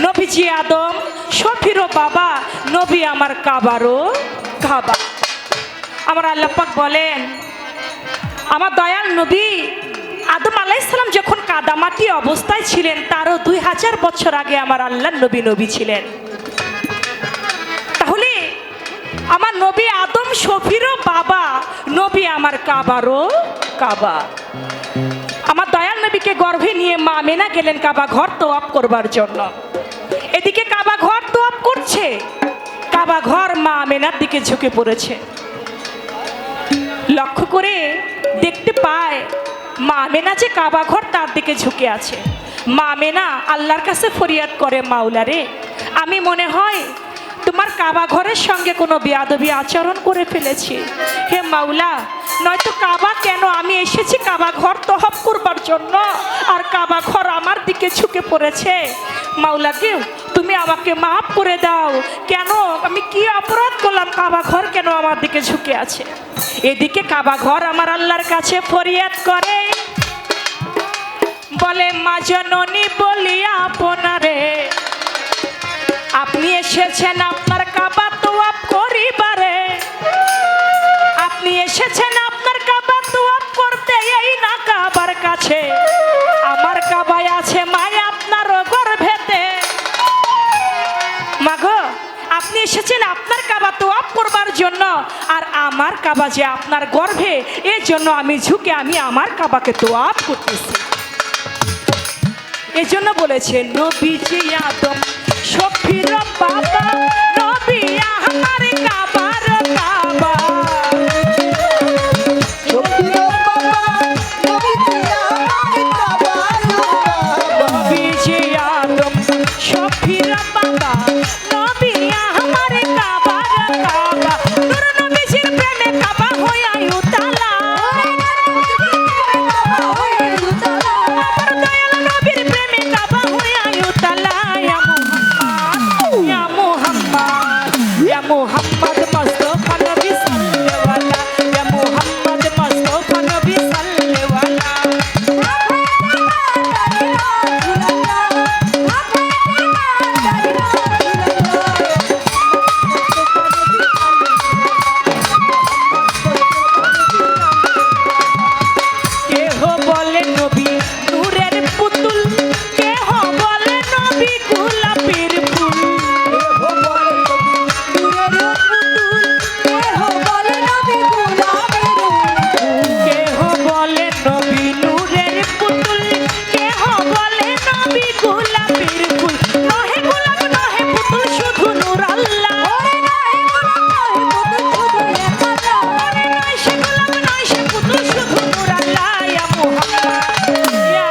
নবীজি আদম শফিরও বাবা, নবী আমার কাবারও কাবা। আমার আল্লাহ পাক বলেন, আমার দয়াল নবী আদম আলাইহিস সালাম যখন কাদামাটি অবস্থায় ছিলেন, তারও 2000 বছর আগে আমার আল্লাহ নবী ছিলেন। তাহলে আমার নবী আদম শফিরও বাবা, নবী আমার কাবারও কাবা। আমার দয়াল নবীকে গর্ভে নিয়ে মা আমেনা গেলেন কাবা ঘর তোয়াফ করবার জন্য। এদিকে কাবা ঘর তোয়াফ করছে, কাবা ঘর মা আমেনার দিকে ঝুঁকে পড়েছে। লক্ষ্য করে দেখতে পায় মা আমেনা যে কাবা ঘর তার দিকে ঝুঁকে আছে। মা আমেনা আল্লাহর কাছে ফরিয়াদ করে, মাওলা রে, আমি মনে হয় তোমার কাবা ঘরের সঙ্গে কোনো বেয়াদবি আচরণ করে ফেলেছি। হে মাওলা, নয়তো কাবা কেন, আমি এসেছি কাবা ঘর তওয়াফ করবার জন্য, আর কাবা ঘর আমার দিকে ঝুঁকে পড়েছে। মাওলা কেউ তুমি আমাকে মাফ করে দাও। কেন, আমি কি অপরাধ করলাম, কাবা ঘর কেন আমার দিকে ঝুঁকে আছে? এদিকে কাবা ঘর আমার আল্লাহর কাছে ফরিয়াদ করে, বলে মা জননী বলিয়া আপনারে, আপনি এসেছেন আপনার কাবা তোয়াফ করিবারে, আপনি এসেছেন আপনার কাবা তোয়াফ করতে, এই না কাবার কাছে আমার কাবায় আছে মায় আপনার গর্ভেতে। মাগো, আপনি এসেছেন আপনার কাবা তোয়াফ করবার জন্য, আর আমার কাবা যে আপনার গর্ভে, এই জন্য আমি ঝুঁকে আমি আমার কাবাকে তোয়াফ করতেছি। এই জন্য বলেছে নবীজি আদম শফির বাবা, নবী আমার কাবার কাবা। নবীজি আদম শফির বাবা, নবী আমার কাবার কাবা। নূর নবীজির প্রেমে কাবা হইয়া উতালা, আমার দয়াল নবীর প্রেমে কাবা হইয়া উতালা। ইয়া মুহাম্মদ, ইয়া মুহাম্মদ মুস্তাফা নবী সাল্লাল্লাহু আলাইহি, ইয়া মুহাম্মদ মুস্তাফা নবী সাল্লাল্লাহু আলাইহি। কেহ বলে নবী নূরের পুতুল, কেহ বলে নবী গোলাপের ফুল। কেহ বলে নবী নূরের পুতুল, কেহ বলে নবী গোলাপের ফুল। নহে গোলাপ নহে পুতুল, শুধু নূর আল্লাহ। নয় সে গোলাপ নয় সে পুতুল, শুধু নূর আল্লাহ। ইয়া মুহাম্মদ, ইয়া